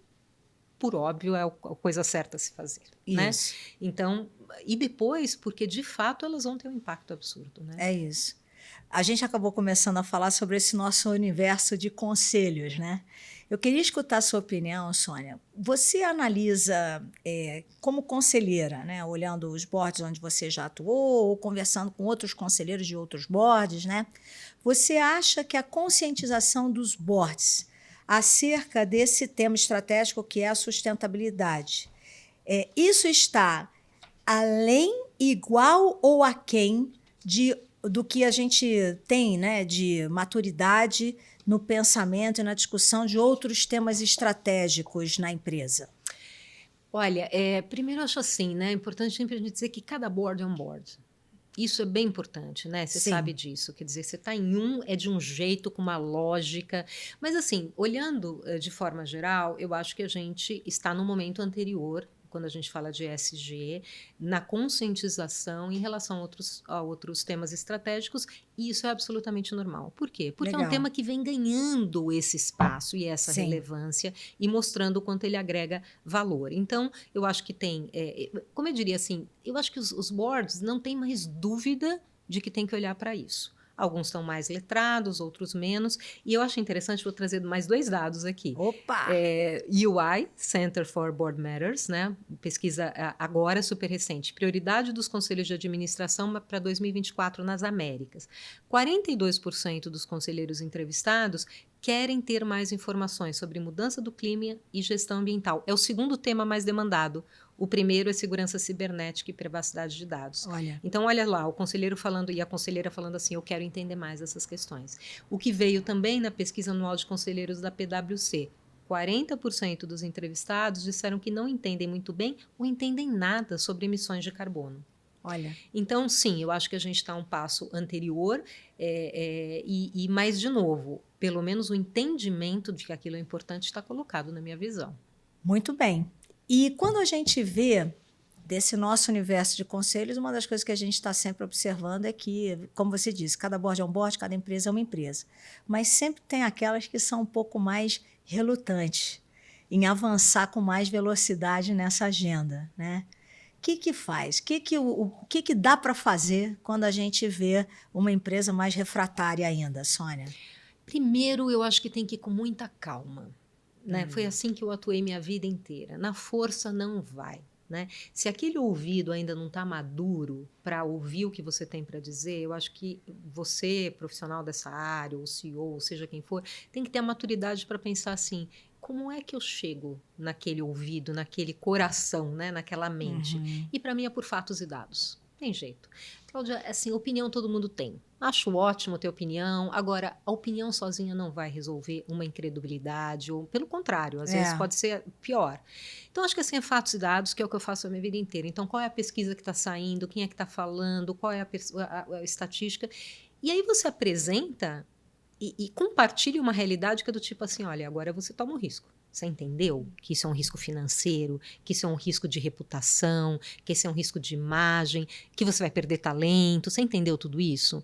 por óbvio, é a coisa certa a se fazer. Isso. Né? Então, e depois, porque de fato elas vão ter um impacto absurdo. Né? É isso. A gente acabou começando a falar sobre esse nosso universo de conselhos, né? Eu queria escutar a sua opinião, Sônia. Você analisa como conselheira, né? Olhando os boards onde você já atuou, ou conversando com outros conselheiros de outros boards, né? Você acha que a conscientização dos boards acerca desse tema estratégico que é a sustentabilidade, isso está além, igual ou aquém do que a gente tem, né, de maturidade no pensamento e na discussão de outros temas estratégicos na empresa? Olha, primeiro eu acho assim, né, é importante sempre a gente dizer que cada board é um board. Isso é bem importante, né? Você sabe disso. Quer dizer, você está em é de um jeito, com uma lógica. Mas, assim, olhando de forma geral, eu acho que a gente está no momento anterior, quando a gente fala de ESG, na conscientização em relação a outros temas estratégicos, e isso é absolutamente normal. Por quê? Porque é um tema que vem ganhando esse espaço e essa relevância e mostrando o quanto ele agrega valor. Então, eu acho que tem, como eu diria assim, eu acho que os boards não têm mais dúvida de que tem que olhar para isso. Alguns estão mais letrados, outros menos. E eu acho interessante, vou trazer mais 2 dados aqui. Opa! UI, Center for Board Matters, né? Pesquisa agora super recente. Prioridade dos conselhos de administração para 2024 nas Américas. 42% dos conselheiros entrevistados querem ter mais informações sobre mudança do clima e gestão ambiental. É o segundo tema mais demandado. O primeiro é segurança cibernética e privacidade de dados. Olha. Então, olha lá, o conselheiro falando e a conselheira falando assim, eu quero entender mais essas questões. O que veio também na pesquisa anual de conselheiros da PwC, 40% dos entrevistados disseram que não entendem muito bem ou entendem nada sobre emissões de carbono. Olha. Então, sim, eu acho que a gente está um passo anterior mas, de novo, pelo menos o entendimento de que aquilo é importante está colocado na minha visão. Muito bem. E quando a gente vê desse nosso universo de conselhos, uma das coisas que a gente está sempre observando é que, como você disse, cada board é um board, cada empresa é uma empresa. Mas sempre tem aquelas que são um pouco mais relutantes em avançar com mais velocidade nessa agenda, né? O que faz? O que dá para fazer quando a gente vê uma empresa mais refratária ainda, Sônia? Primeiro, eu acho que tem que ir com muita calma. né? Foi assim que eu atuei minha vida inteira. Na força não vai. Né? Se aquele ouvido ainda não está maduro para ouvir o que você tem para dizer, eu acho que você, profissional dessa área, ou CEO, ou seja quem for, tem que ter a maturidade para pensar assim, como é que eu chego naquele ouvido, naquele coração, né? Naquela mente? E para mim é por fatos e dados. Tem jeito. Cláudia, assim, opinião todo mundo tem. Acho ótimo ter opinião. Agora, a opinião sozinha não vai resolver uma incredulidade, ou pelo contrário, às vezes pode ser pior. Então, acho que assim, é fatos e dados, que é o que eu faço a minha vida inteira. Então, qual é a pesquisa que está saindo, quem é que está falando, qual é a estatística. E aí você apresenta e compartilha uma realidade que é do tipo assim, olha, agora você toma um risco. Você entendeu que isso é um risco financeiro, que isso é um risco de reputação, que esse é um risco de imagem, que você vai perder talento. Você entendeu tudo isso?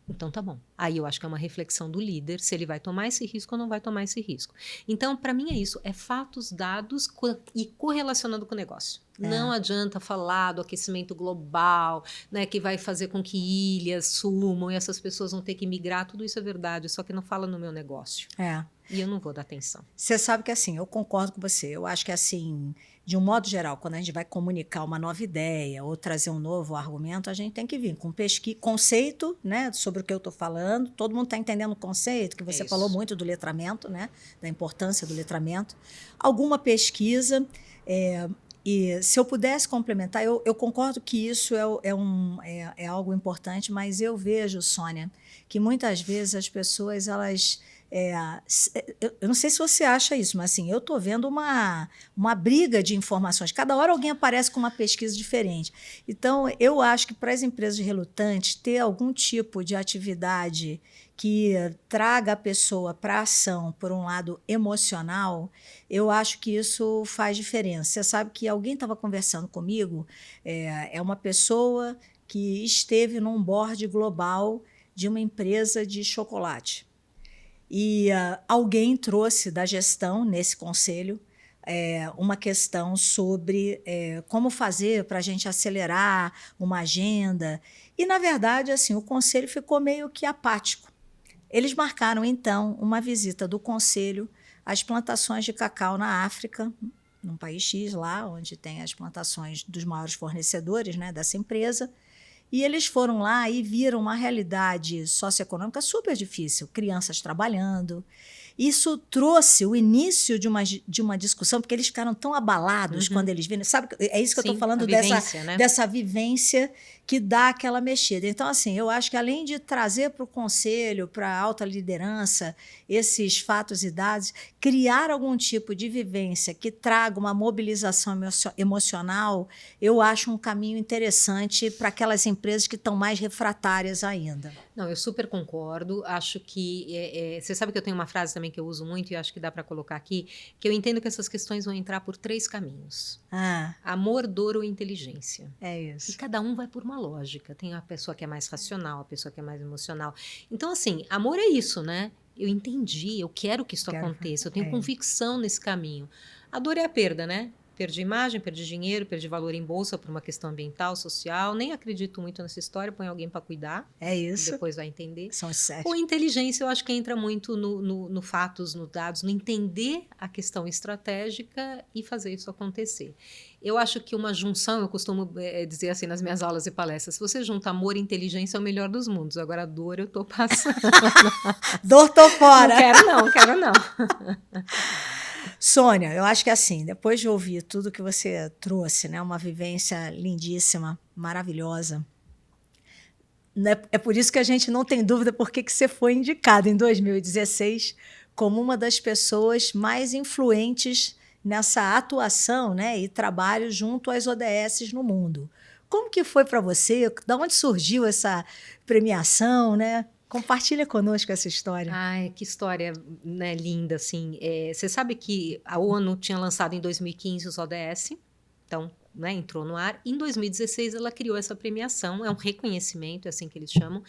Então tá bom. Aí eu acho que é uma reflexão do líder, se ele vai tomar esse risco ou não vai tomar esse risco. Então, para mim é isso, é fatos, dados e correlacionando com o negócio. Não adianta falar do aquecimento global, né, que vai fazer com que ilhas sumam e essas pessoas vão ter que migrar. Tudo isso é verdade, só que não fala no meu negócio. E eu não vou dar atenção. Você sabe que assim, eu concordo com você. Eu acho que assim, de um modo geral, quando a gente vai comunicar uma nova ideia ou trazer um novo argumento, a gente tem que vir com conceito, né, sobre o que eu estou falando. Todo mundo está entendendo o conceito, que você falou muito do letramento, né, da importância do letramento. Alguma pesquisa. E se eu pudesse complementar, eu concordo que isso é algo importante, mas eu vejo, Sônia, que muitas vezes as pessoas, elas... eu não sei se você acha isso, mas assim, eu estou vendo uma briga de informações. Cada hora alguém aparece com uma pesquisa diferente. Então, eu acho que para as empresas relutantes, ter algum tipo de atividade que traga a pessoa para a ação por um lado emocional, eu acho que isso faz diferença. Você sabe que alguém estava conversando comigo, é uma pessoa que esteve num board global de uma empresa de chocolate. E alguém trouxe da gestão, nesse conselho, uma questão sobre como fazer para a gente acelerar uma agenda. E, na verdade, assim, o conselho ficou meio que apático. Eles marcaram, então, uma visita do conselho às plantações de cacau na África, num país X lá, onde tem as plantações dos maiores fornecedores, né, dessa empresa. E eles foram lá e viram uma realidade socioeconômica super difícil, crianças trabalhando. Isso trouxe o início de uma discussão, porque eles ficaram tão abalados quando eles viram. Sabe, é isso que eu estou falando, dessa vivência que dá aquela mexida. Então, assim, eu acho que além de trazer para o conselho, para a alta liderança, esses fatos e dados, criar algum tipo de vivência que traga uma mobilização emocional, eu acho um caminho interessante para aquelas empresas que estão mais refratárias ainda. Não, eu super concordo. Acho que... você sabe que eu tenho uma frase também que eu uso muito e acho que dá para colocar aqui, que eu entendo que essas questões vão entrar por 3 caminhos. Amor, dor ou inteligência. É isso. E cada um vai por uma lógica. Tem a pessoa que é mais racional, a pessoa que é mais emocional. Então, assim, amor é isso, né? Eu entendi, eu quero que isso aconteça, eu tenho convicção nesse caminho. A dor é a perda, né? Perdi imagem, perdi dinheiro, perdi valor em bolsa por uma questão ambiental, social. Nem acredito muito nessa história, põe alguém para cuidar. É isso. Depois vai entender. São 7. Ou inteligência, eu acho que entra muito no fatos, no dados, no entender a questão estratégica e fazer isso acontecer. Eu acho que uma junção, eu costumo dizer assim nas minhas aulas e palestras, se você junta amor e inteligência é o melhor dos mundos. Agora, a dor eu tô passando. Dor tô fora. Não quero não. Sônia, eu acho que assim, depois de ouvir tudo que você trouxe, né, uma vivência lindíssima, maravilhosa, né, é por isso que a gente não tem dúvida por que você foi indicada em 2016 como uma das pessoas mais influentes nessa atuação, né, e trabalho junto às ODSs no mundo. Como que foi para você? De onde surgiu essa premiação, né? Compartilha conosco essa história. Ai, que história, né, linda, assim. Você sabe que a ONU tinha lançado em 2015 os ODS, então, né, entrou no ar. Em 2016, ela criou essa premiação, é um reconhecimento, é assim que eles chamam.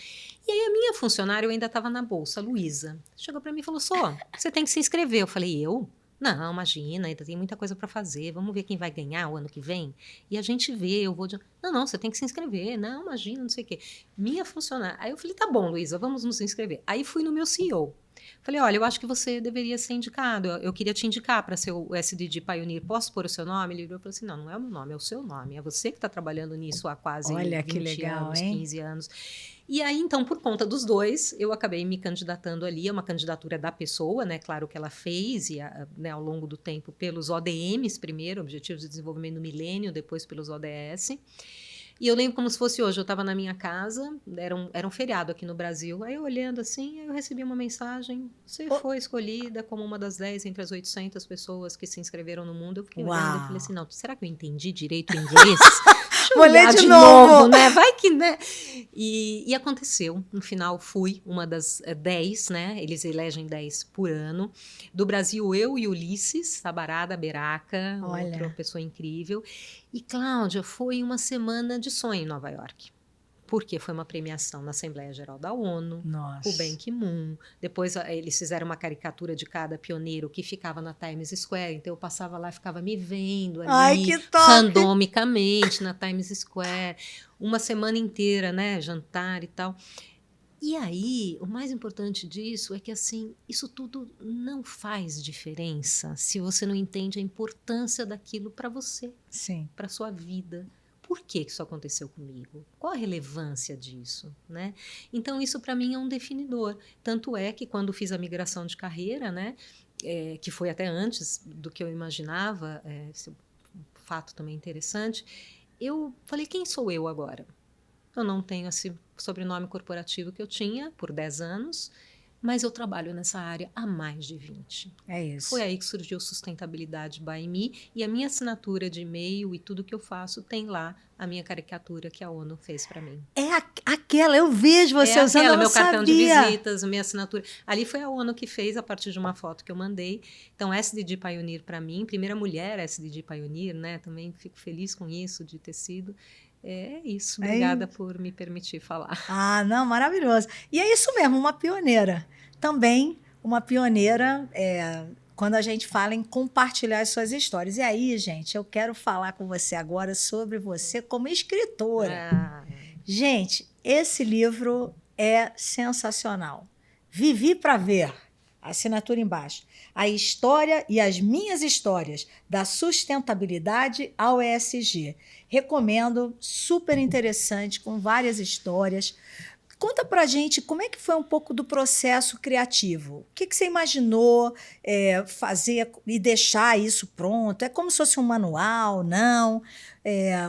E aí, a minha funcionária, eu ainda estava na bolsa, a Luísa, chegou para mim e falou, Só, você tem que se inscrever. Eu falei, eu? Não, imagina, ainda tem muita coisa para fazer. Vamos ver quem vai ganhar o ano que vem? E a gente vê, eu vou... Não, você tem que se inscrever. Não, imagina, não sei o quê. Minha funcionária... Aí eu falei, tá bom, Luísa, vamos nos inscrever. Aí fui no meu CEO. Falei, olha, eu acho que você deveria ser indicado. Eu queria te indicar para ser o SDG Pioneer. Posso pôr o seu nome? Ele falou assim, não, não é o meu nome, é o seu nome. É você que está trabalhando nisso há quase Olha, 20 que legal, anos, hein? 15 anos. E aí, então, por conta dos dois, eu acabei me candidatando ali. É uma candidatura da pessoa, né? Claro que ela fez e, né, ao longo do tempo pelos ODMs primeiro, Objetivos de Desenvolvimento do Milênio, depois pelos ODS. E eu lembro como se fosse hoje, eu estava na minha casa, era um feriado aqui no Brasil, aí eu olhando assim, aí eu recebi uma mensagem, você foi escolhida como uma das 10 entre as 800 pessoas que se inscreveram no mundo. Eu fiquei olhando e falei assim, não, será que eu entendi direito o inglês? Deixa eu Vou ler olhar de novo, novo. né? Vai que, né? E aconteceu, no final fui uma das 10, né? Eles elegem 10 por ano. Do Brasil, eu e Ulisses, Sabarada Beraca, outra Olha. pessoa incrível. E, Cláudia, foi uma semana de sonho em Nova York. Porque foi uma premiação na Assembleia Geral da ONU, Nossa. o Ban Ki-moon. Depois eles fizeram uma caricatura de cada pioneiro que ficava na Times Square. Então eu passava lá, ficava me vendo ali, Ai, que top! randomicamente na Times Square. Uma semana inteira, né? Jantar e tal. E aí, o mais importante disso é que, assim, isso tudo não faz diferença se você não entende a importância daquilo para você, Sim. para sua vida. Por que isso aconteceu comigo? Qual a relevância disso, né? Então, isso para mim é um definidor. Tanto é que quando fiz a migração de carreira, né, que foi até antes do que eu imaginava, esse fato também interessante, eu falei, quem sou eu agora? Eu não tenho esse sobrenome corporativo que eu tinha por 10 anos, mas eu trabalho nessa área há mais de 20. É isso. Foi aí que surgiu Sustentabilidade by Me, e a minha assinatura de e-mail e tudo que eu faço tem lá a minha caricatura que a ONU fez para mim. É aquela, eu vejo você usando, eu não meu cartão de sabia. visitas, minha assinatura. Ali foi a ONU que fez a partir de uma foto que eu mandei. Então, SDG Pioneer para mim, primeira mulher SDG Pioneer, né? Também fico feliz com isso, de ter sido. É isso, obrigada por me permitir falar. Ah, não, maravilhoso. E é isso mesmo, uma pioneira. Também uma pioneira quando a gente fala em compartilhar as suas histórias. E aí, gente, eu quero falar com você agora sobre você como escritora. Gente, esse livro é sensacional. Vivi para ver. Assinatura embaixo. A história e as minhas histórias da sustentabilidade ao ESG. Recomendo, super interessante, com várias histórias. Conta pra gente como é que foi um pouco do processo criativo. O que você imaginou fazer e deixar isso pronto? É como se fosse um manual, não?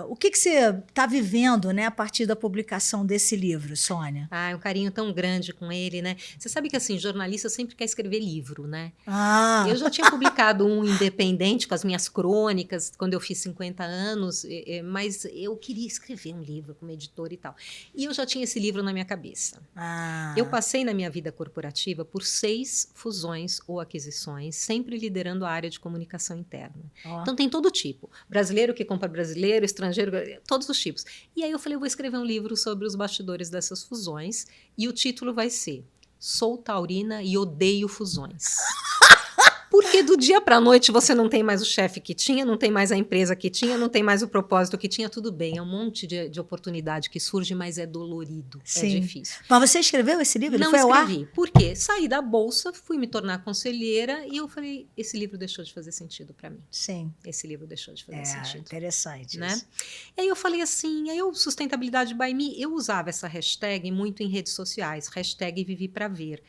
O que você está vivendo, né, a partir da publicação desse livro, Sônia? Ah, um carinho tão grande com ele, né? Você sabe que, assim, jornalista sempre quer escrever livro, né? Ah. Eu já tinha publicado um independente com as minhas crônicas, quando eu fiz 50 anos, mas eu queria escrever um livro como editora e tal. E eu já tinha esse livro na minha cabeça. Ah. Eu passei na minha vida corporativa por 6 fusões ou aquisições, sempre liderando a área de comunicação interna. Oh. Então tem todo tipo. Brasileiro que compra brasileiro, estrangeiro, todos os tipos. E aí eu falei, eu vou escrever um livro sobre os bastidores dessas fusões, e o título vai ser Sou Taurina e Odeio Fusões. Porque do dia para a noite você não tem mais o chefe que tinha, não tem mais a empresa que tinha, não tem mais o propósito que tinha, tudo bem. É um monte de oportunidade que surge, mas é dolorido, Sim. é difícil. Mas você escreveu esse livro? Não escrevi. Por quê? Saí da bolsa, fui me tornar conselheira e eu falei, esse livro deixou de fazer sentido para mim. Sim. Esse livro deixou de fazer sentido. Interessante né? isso. E aí eu falei assim, Sustentabilidade by Me, eu usava essa hashtag muito em redes sociais, hashtag Vivi pra Ver.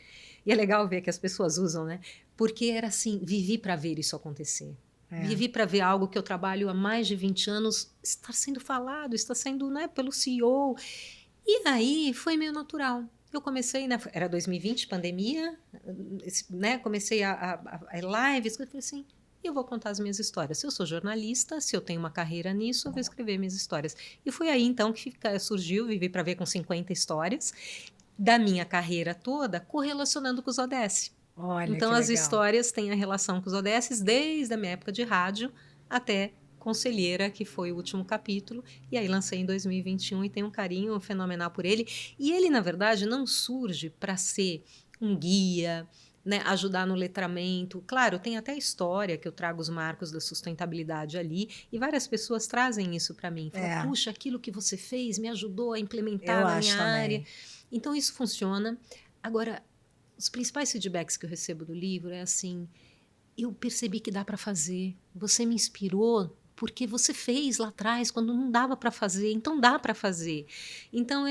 E é legal ver que as pessoas usam, né? Porque era assim, vivi para ver isso acontecer. Vivi para ver algo que eu trabalho há mais de 20 anos estar sendo falado, está sendo, né, pelo CEO. E aí foi meio natural. Eu comecei, era 2020, pandemia, né? Comecei a lives, eu falei assim, eu vou contar as minhas histórias. Se eu sou jornalista, se eu tenho uma carreira nisso, eu vou escrever minhas histórias. E foi aí, então, que surgiu Vivi para Ver com 50 histórias da minha carreira toda, correlacionando com os ODS. Olha, então, as histórias têm a relação com os ODS desde a minha época de rádio até Conselheira, que foi o último capítulo, e aí lancei em 2021 e tenho um carinho fenomenal por ele. E ele, na verdade, não surge para ser um guia, né, ajudar no letramento. Claro, tem até história que eu trago os marcos da sustentabilidade ali e várias pessoas trazem isso para mim. Falam, puxa, aquilo que você fez me ajudou a implementar na minha área. Então, isso funciona. Agora, os principais feedbacks que eu recebo do livro é assim, eu percebi que dá para fazer, você me inspirou porque você fez lá atrás quando não dava para fazer, então dá para fazer. Então,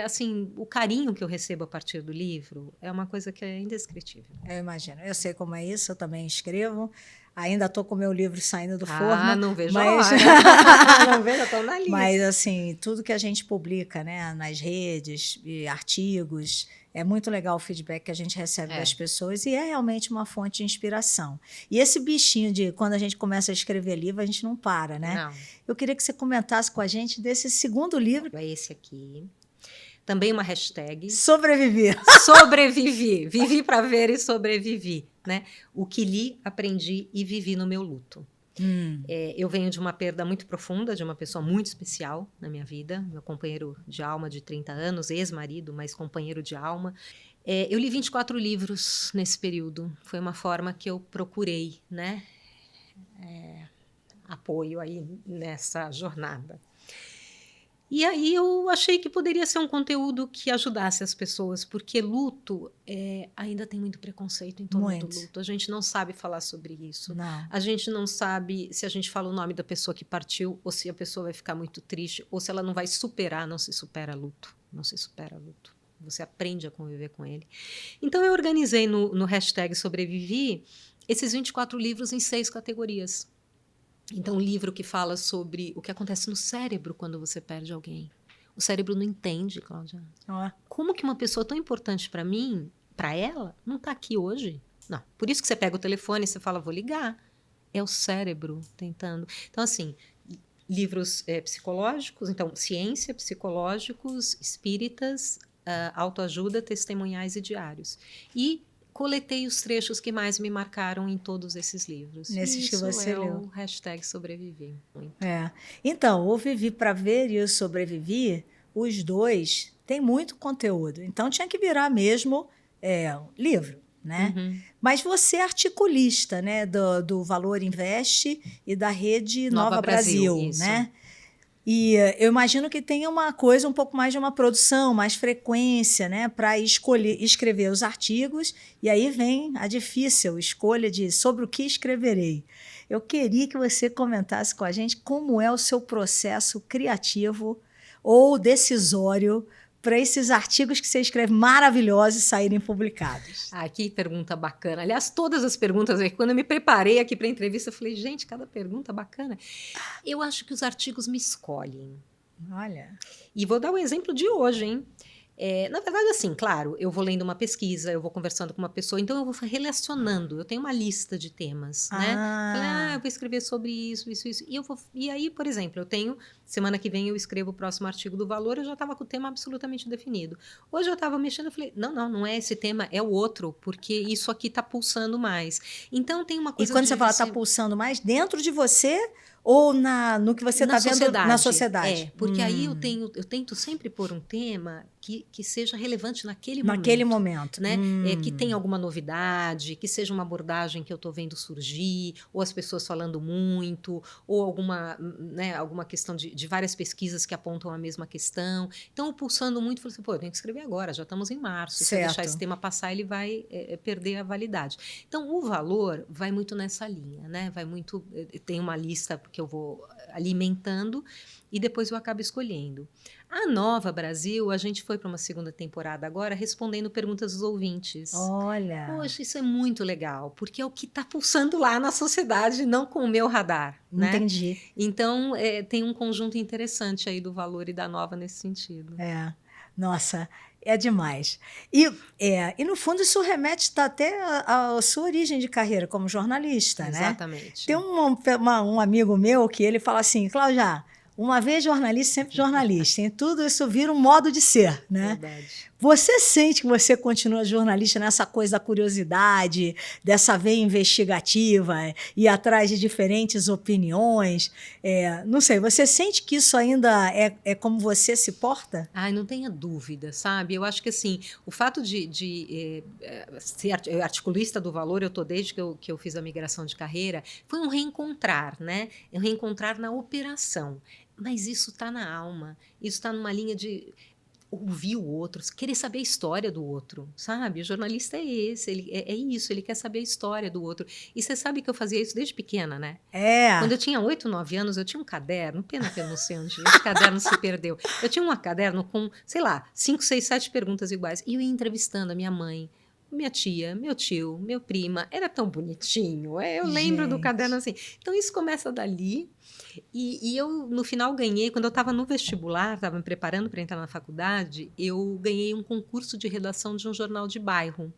assim, o carinho que eu recebo a partir do livro é uma coisa que é indescritível. Eu imagino, eu sei como é isso, eu também escrevo. Ainda estou com o meu livro saindo do forno. Não vejo mas... a hora. Não vejo, estou na lista. Mas, assim, tudo que a gente publica, né, nas redes, e artigos, é muito legal o feedback que a gente recebe das pessoas e é realmente uma fonte de inspiração. E esse bichinho de quando a gente começa a escrever livro, a gente não para, né? Não. Eu queria que você comentasse com a gente desse segundo livro. É esse aqui. Também uma hashtag. Sobreviver. Sobrevivi. Vivi para ver e sobrevivi. Né? O que li, aprendi e vivi no meu luto. Eu venho de uma perda muito profunda, de uma pessoa muito especial na minha vida, meu companheiro de alma de 30 anos, ex-marido, mas companheiro de alma. Eu li 24 livros nesse período. Foi uma forma que eu procurei, né? Apoio aí nessa jornada. E aí eu achei que poderia ser um conteúdo que ajudasse as pessoas, porque luto ainda tem muito preconceito em torno do luto. A gente não sabe falar sobre isso. Não. A gente não sabe se a gente fala o nome da pessoa que partiu, ou se a pessoa vai ficar muito triste, ou se ela não vai superar. Não se supera luto. Não se supera luto. Você aprende a conviver com ele. Então eu organizei no hashtag Sobrevivi esses 24 livros em 6 categorias. Então, um livro que fala sobre o que acontece no cérebro quando você perde alguém. O cérebro não entende, Cláudia. Como que uma pessoa tão importante para mim, para ela, não está aqui hoje? Não. Por isso que você pega o telefone e você fala, vou ligar. É o cérebro tentando. Então, assim, livros psicológicos, então, ciência, psicológicos, espíritas, autoajuda, testemunhais e diários. E coletei os trechos que mais me marcaram em todos esses livros. Nesses que você leu. O hashtag Sobrevivi. Então, o Vivi para Ver e o Sobrevivi, os dois têm muito conteúdo. Então, tinha que virar mesmo livro, né? Mas você é articulista, né? Do Valor Investe e da Rede Nova Brasil, né? E eu imagino que tenha uma coisa, um pouco mais de uma produção, mais frequência, né, para escrever os artigos, e aí vem a difícil escolha de sobre o que escreverei. Eu queria que você comentasse com a gente como é o seu processo criativo ou decisório para esses artigos que você escreve maravilhosos saírem publicados. Que pergunta bacana. Aliás, todas as perguntas aqui, quando eu me preparei aqui para a entrevista, eu falei, gente, cada pergunta bacana. Eu acho que os artigos me escolhem. Olha. E vou dar um exemplo de hoje, hein? Na verdade, assim, claro, eu vou lendo uma pesquisa, eu vou conversando com uma pessoa, então eu vou relacionando, eu tenho uma lista de temas, né? Falei, eu vou escrever sobre isso. E aí, por exemplo, semana que vem eu escrevo o próximo artigo do Valor, eu já estava com o tema absolutamente definido. Hoje eu estava mexendo, eu falei, não é esse tema, é o outro, porque isso aqui está pulsando mais. Então tem uma coisa... E quando você fala está pulsando mais, dentro de você ou no que você está vendo na sociedade? Porque aí eu tento sempre pôr um tema que seja relevante naquele momento. Né? Que tenha alguma novidade, que seja uma abordagem que eu estou vendo surgir, ou as pessoas falando muito, ou alguma questão de várias pesquisas que apontam a mesma questão. Então, pulsando muito, eu falei assim, eu tenho que escrever agora, já estamos em março. Se eu deixar esse tema passar, ele vai perder a validade. Então, o Valor vai muito nessa linha, né? Tem uma lista que eu vou alimentando e depois eu acabo escolhendo. A Nova Brasil, a gente foi para uma segunda temporada agora respondendo perguntas dos ouvintes. Olha! Poxa, isso é muito legal, porque é o que está pulsando lá na sociedade, não com o meu radar. Entendi. Né? Então, tem um conjunto interessante aí do Valor e da Nova nesse sentido. Nossa, é demais. E no fundo, isso remete até à sua origem de carreira como jornalista, né? Exatamente. Tem um amigo meu que ele fala assim, Cláudia, uma vez jornalista, sempre jornalista. Em tudo isso vira um modo de ser, né? Verdade. Você sente que você continua jornalista nessa coisa da curiosidade, dessa veia investigativa, ir atrás de diferentes opiniões? Não sei, você sente que isso ainda é como você se porta? Ai, não tenha dúvida, sabe? Eu acho que assim, o fato de ser articulista do Valor, eu tô desde que eu fiz a migração de carreira, foi um reencontrar, né? Um reencontrar na operação. Mas isso está na alma, isso está numa linha de ouvir o outro, querer saber a história do outro, sabe? O jornalista é esse, é isso, ele quer saber a história do outro. E você sabe que eu fazia isso desde pequena, né? Quando eu tinha 8, 9 anos, eu tinha um caderno, pena que eu não sei onde esse caderno se perdeu. Eu tinha um caderno com, sei lá, 5, 6, 7 perguntas iguais. E eu ia entrevistando a minha mãe, minha tia, meu tio, meu prima. Era tão bonitinho. Eu lembro do caderno assim. Então, isso começa dali. E eu, no final, ganhei, quando eu estava no vestibular, estava me preparando para entrar na faculdade, eu ganhei um concurso de redação de um jornal de bairro.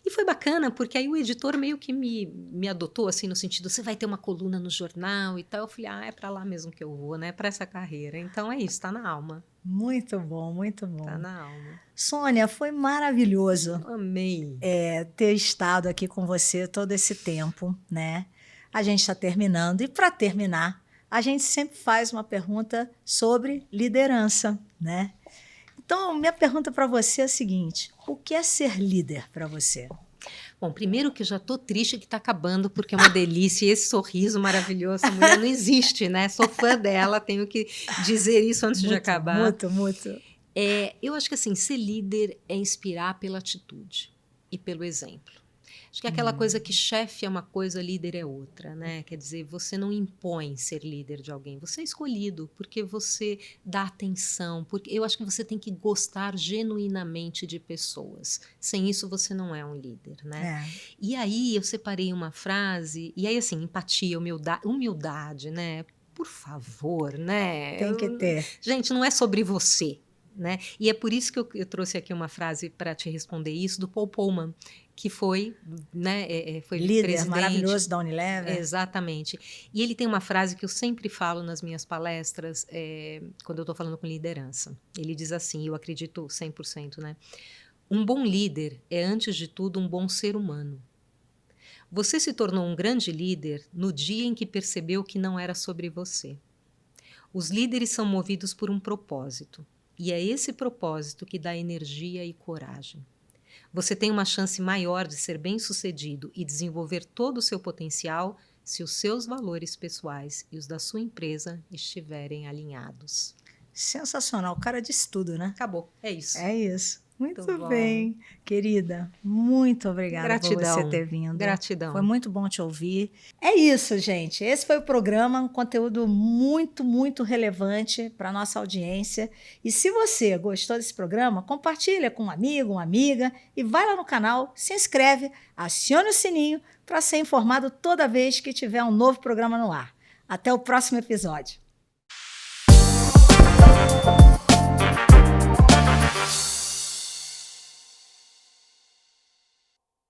E foi bacana, porque aí o editor meio que me adotou, assim, no sentido, você vai ter uma coluna no jornal e tal. Eu falei, é para lá mesmo que eu vou, né? Para essa carreira. Então, é isso, está na alma. Muito bom, muito bom. Está na alma. Sônia, foi maravilhoso. Amei. Ter estado aqui com você todo esse tempo, né? A gente está terminando. E para terminar, a gente sempre faz uma pergunta sobre liderança, né? Então, minha pergunta para você é a seguinte: o que é ser líder para você? Bom, primeiro que eu já estou triste que está acabando, porque é uma delícia, e esse sorriso maravilhoso, essa mulher não existe, né? Sou fã dela, tenho que dizer isso antes de acabar. Muito. Eu acho que assim, ser líder é inspirar pela atitude e pelo exemplo. Acho que é aquela coisa que chefe é uma coisa, líder é outra, né? Quer dizer, você não impõe ser líder de alguém, você é escolhido porque você dá atenção, porque eu acho que você tem que gostar genuinamente de pessoas. Sem isso, você não é um líder, né? E aí, eu separei uma frase, e aí assim, empatia, humildade, né? Por favor, né? Tem que ter. Gente, não é sobre você. Né? E é por isso que eu trouxe aqui uma frase para te responder isso, do Paul Polman, que foi, né, foi líder presidente, maravilhoso da Unilever. Exatamente. E ele tem uma frase que eu sempre falo nas minhas palestras, quando eu estou falando com liderança. Ele diz assim, eu acredito 100%, né? Um bom líder é, antes de tudo, um bom ser humano. Você se tornou um grande líder no dia em que percebeu que não era sobre você. Os líderes são movidos por um propósito. E é esse propósito que dá energia e coragem. Você tem uma chance maior de ser bem-sucedido e desenvolver todo o seu potencial se os seus valores pessoais e os da sua empresa estiverem alinhados. Sensacional. O cara disse tudo, né? Acabou. É isso. É isso. Muito bem. Querida, muito obrigada por você ter vindo. Gratidão. Foi muito bom te ouvir. É isso, gente. Esse foi o programa, um conteúdo muito, muito relevante para a nossa audiência. E se você gostou desse programa, compartilha com um amigo, uma amiga e vai lá no canal, se inscreve, acione o sininho para ser informado toda vez que tiver um novo programa no ar. Até o próximo episódio.